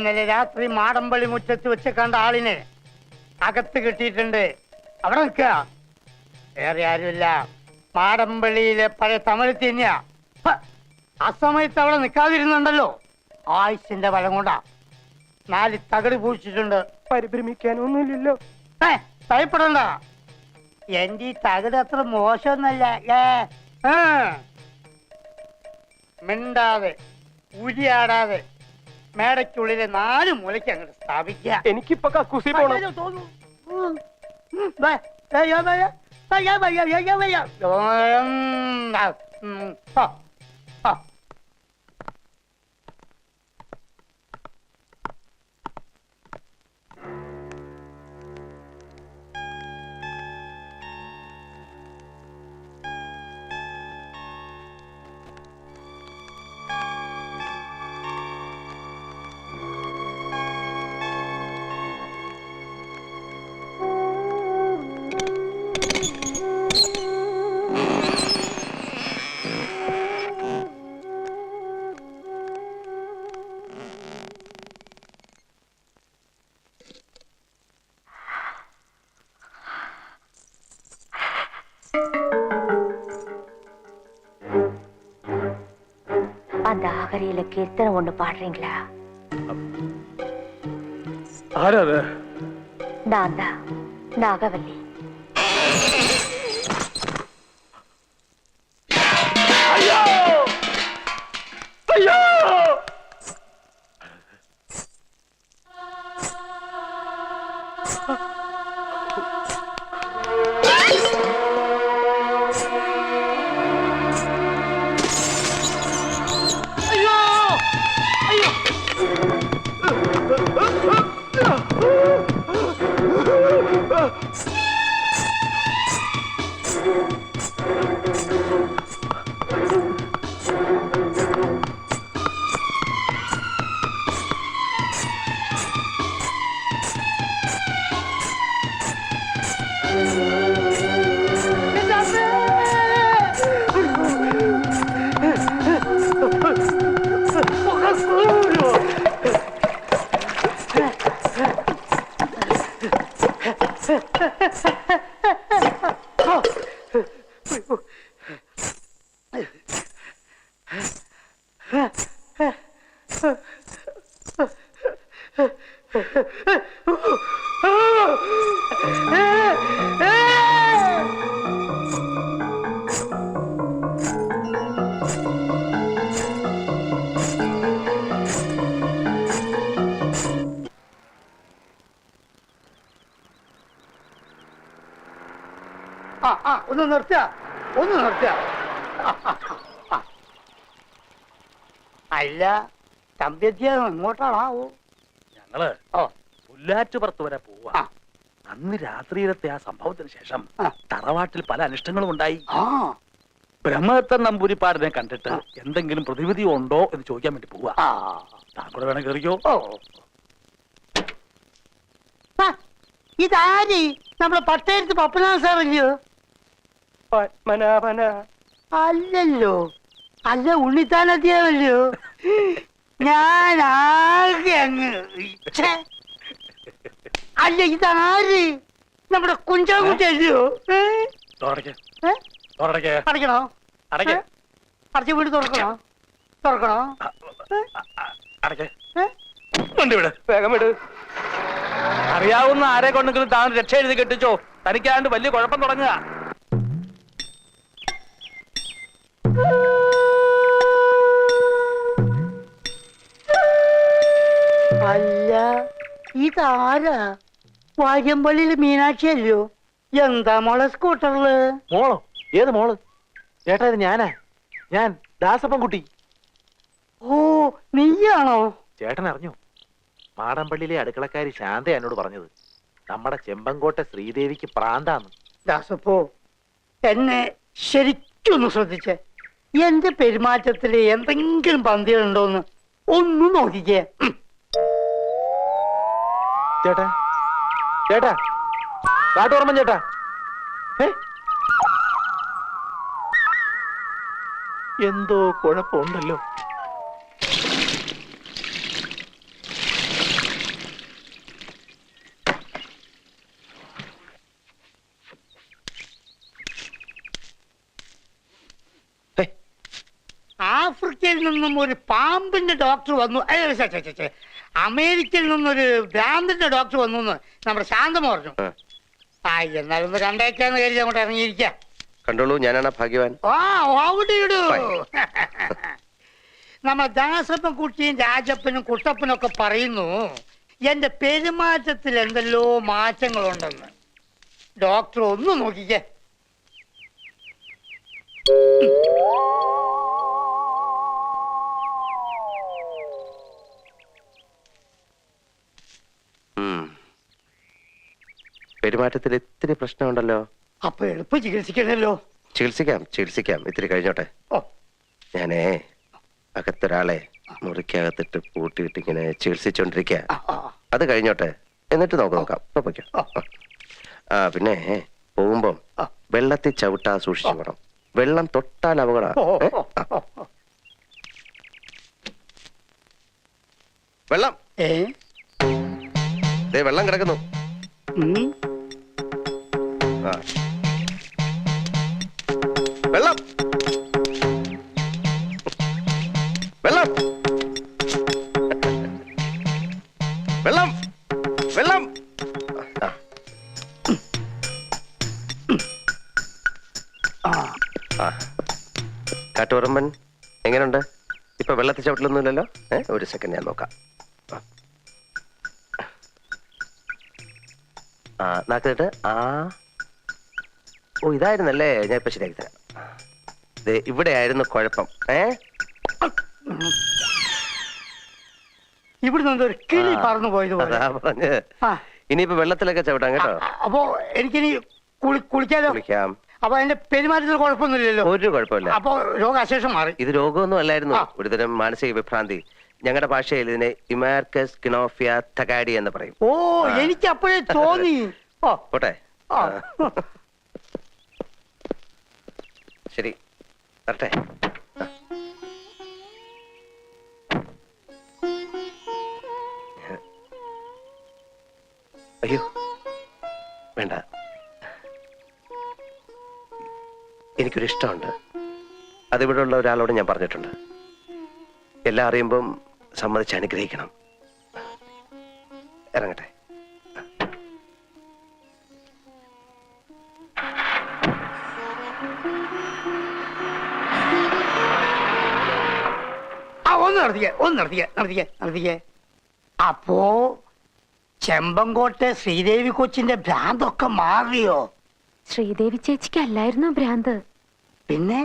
ഇന്നലെ രാത്രി മാടമ്പള്ളി മുറ്റത്ത് വെച്ച് കണ്ട ആളിനെ അകത്ത് കിട്ടിയിട്ടുണ്ട്. അവിടെ നിൽക്കുക. വേറെ ആരുമില്ല, മാടമ്പള്ളിയിലെ പഴയ തമിഴ് തന്നെയാ. ആ സമയത്ത് അവിടെ നിൽക്കാതിരുന്നുണ്ടല്ലോ, ആയുസിന്റെ ബലം കൊണ്ടാ. 4 തകട് പൂച്ചിട്ടുണ്ട്. പരിഭ്രമിക്കാനൊന്നുമില്ലല്ലോ. ഭയപ്പെടണ്ട, എന്റെ ഈ തകട് അത്ര മോശമൊന്നല്ല. മിണ്ടാതെ ഉരിയാടാതെ മേടയ്ക്കുള്ളിലെ 4 മൂലയ്ക്ക് അങ്ങോട്ട് സ്ഥാപിക്കുക. എനിക്കിപ്പോ കക്കൂസി പോണം. அந்த ஆகரியில கீர்த்தனை ஒண்ணு பாடுறீங்களா? நான் தான் நாகவல்லி. ஐயோ ஐயோ ഒന്ന് നിർത്തുക, ഒന്ന് നിർത്തുക. അല്ല തമ്പ്യത്തിയ എങ്ങോട്ടാണാവോ? ഞങ്ങള് പുല്ലാറ്റുപുറത്ത് വരെ പോവാ. അന്ന് രാത്രിയിലത്തെ ആ സംഭവത്തിന് ശേഷം തറവാട്ടിൽ പല അനിഷ്ടങ്ങളും ഉണ്ടായി. ബ്രഹ്മദത്തൻ നമ്പൂരിപ്പാടിനെ കണ്ടിട്ട് എന്തെങ്കിലും പ്രതിവിധി ഉണ്ടോ എന്ന് ചോദിക്കാൻ വേണ്ടി പോവാ. താങ്കൂടെ വേണം കയറിക്കോ. ഇതാരി നമ്മുടെ പട്ടേരത്ത് പപ്പനാഥ സാറല്ലയോ? പത്മനാഭന അല്ലല്ലോ, അല്ല ഉണ്ണിത്താനത്തിയല്ലോ. ഞാൻ ആകെ അങ്ങ് അല്ല, ഇതാര് നമ്മുടെ കുഞ്ചാകുട്ടിയല്ലയോ? അടയ്ക്കണോ? അടച്ച വീട് തുറക്കണോ? തുറക്കണോ? വേഗം വിട്. അറിയാവുന്ന ആരെ കൊണ്ടെങ്കിലും താൻ രക്ഷ എഴുതി കെട്ടിച്ചോ. തനിക്കാണ്ട് വലിയ കുഴപ്പം തുടങ്ങുക. അല്ല, ഇതാരാ? വാര്യമ്പള്ളിയില് മീനാക്ഷി അല്ലയോ? എന്താ മോളെ സ്കൂട്ടറില്? മോളോ? ഏത് മോള്? ചേട്ടാ, ഇത് ഞാനാ. ഞാൻ ദാസപ്പൻകുട്ടി. ഓ, നീയാണോ? ചേട്ടൻ അറിഞ്ഞോ? മാടമ്പള്ളിയിലെ അടുക്കളക്കാരി ശാന്ത എന്നോട് പറഞ്ഞത് നമ്മുടെ ചെമ്പങ്കോട്ടെ ശ്രീദേവിക്ക് പ്രാന്താന്ന്. ദാസപ്പോ, എന്നെ ശരിക്കൊന്ന് ശ്രദ്ധിച്ചേ. എന്റെ പെരുമാറ്റത്തില് എന്തെങ്കിലും പന്തികളുണ്ടോന്ന് ഒന്നും നോക്കിക്കേ. ചേട്ടാ, ചേട്ടാ, കാട്ടോർമ്മൻ ചേട്ടാ, എന്തോ കുഴപ്പമുണ്ടല്ലോ. ആഫ്രിക്കയിൽ നിന്നും ഒരു പാമ്പിന്റെ ഡോക്ടർ വന്നു. അമേരിക്കയിൽ നിന്നൊരു ഭ്രാന്തിന്റെ ഡോക്ടർ വന്നു എന്ന് നമ്മുടെ ശാന്തമ പറഞ്ഞു. ആ എന്നാലൊന്ന് കണ്ടേക്കാന്ന് കരുതി അങ്ങോട്ട് ഇറങ്ങിയിരിക്ക. കണ്ടോളൂ, ഞാനാണ് ഭാഗ്യവാൻ. നമ്മുടെ ദാസപ്പൻ കുട്ടിയും രാജപ്പനും കുട്ടപ്പനും ഒക്കെ പറയുന്നു എന്റെ പെരുമാറ്റത്തിൽ എന്തെല്ലോ മാറ്റങ്ങളുണ്ടെന്ന്. ഡോക്ടർ ഒന്ന് നോക്കിക്കേ. പെരുമാറ്റത്തിൽ ഇത്തിരി പ്രശ്നമുണ്ടല്ലോ. അപ്പൊ എളുപ്പം ചികിത്സിക്കണല്ലോ. ചികിത്സിക്കാം ഇത്തിരി കഴിഞ്ഞോട്ടെ. ഞാനേ അകത്തൊരാളെ മുറിക്കകത്തിട്ട് പൂട്ടിയിട്ട് ഇങ്ങനെ ചികിത്സിച്ചോണ്ടിരിക്കുക. അത് കഴിഞ്ഞോട്ടെ, എന്നിട്ട് നോക്കാം. പിന്നെ പോകുമ്പം വെള്ളത്തിൽ ചവിട്ടാ സൂക്ഷിച്ചു പോകണം. വെള്ളം തൊട്ടാൽ അപകടം. വെള്ളം വെള്ളം കിടക്കുന്നു. വെള്ളം വെള്ളം വെള്ളം വെള്ളം. കാട്ടുപറമ്പൻ എങ്ങനെയുണ്ട്? ഇപ്പൊ വെള്ളത്തിൽ ചവിട്ടിലൊന്നുമില്ലല്ലോ. ഒരു സെക്കൻഡ് ഞാൻ നോക്കാം. നാക്കിട്ട് ഓ ഇതായിരുന്നല്ലേ, ഞാൻ ഇപ്പൊ ശരിയാക്കി തരാം. ഇവിടെ ആയിരുന്നു കുഴപ്പം. ഇവിടുന്ന് ഒരു കിളി പറന്നു പോയത് പറഞ്ഞ് ഇനിയിപ്പോ വെള്ളത്തിലൊക്കെ ചവിട്ടാം കേട്ടോ. അപ്പൊ എനിക്കിനി കുളിക്കാലോ? കുളിക്കാം. അപ്പൊ അതിന്റെ പെരുമാറ്റത്തിൽ കുഴപ്പമൊന്നുമില്ലല്ലോ? ഒരു കുഴപ്പമില്ല. അപ്പൊ രോഗാശേഷം മാറി. ഇത് രോഗമൊന്നും അല്ലായിരുന്നു, ഒരുതരം മാനസിക വിഭ്രാന്തി. ഞങ്ങളുടെ ഭാഷയിൽ ഇതിനെ ഇമാർക്കസ് കിനോഫിയ തകാഡി എന്ന് പറയും. ഓ എനിക്ക് അപ്പോഴേ തോന്നി. പോട്ടെ, ശരി വരട്ടെ. അയ്യോ വേണ്ട, എനിക്കൊരു ഇഷ്ടമുണ്ട്. അതിവിടെ ഉള്ള ഒരാളോട് ഞാൻ പറഞ്ഞിട്ടുണ്ട്. എല്ലാം അറിയുമ്പം സമ്മതിച്ച് അനുഗ്രഹിക്കണം. ഇറങ്ങട്ടെ. ഒന്ന് നടത്തിക്കേ. അപ്പോ ചെമ്പങ്കോട്ടെ ശ്രീദേവി കൊച്ചിന്റെ ഭ്രാന്തൊക്കെ മാറിയോ? ശ്രീദേവി ചേച്ചിക്ക് അല്ലായിരുന്നു ഭ്രാന്ത്. പിന്നെ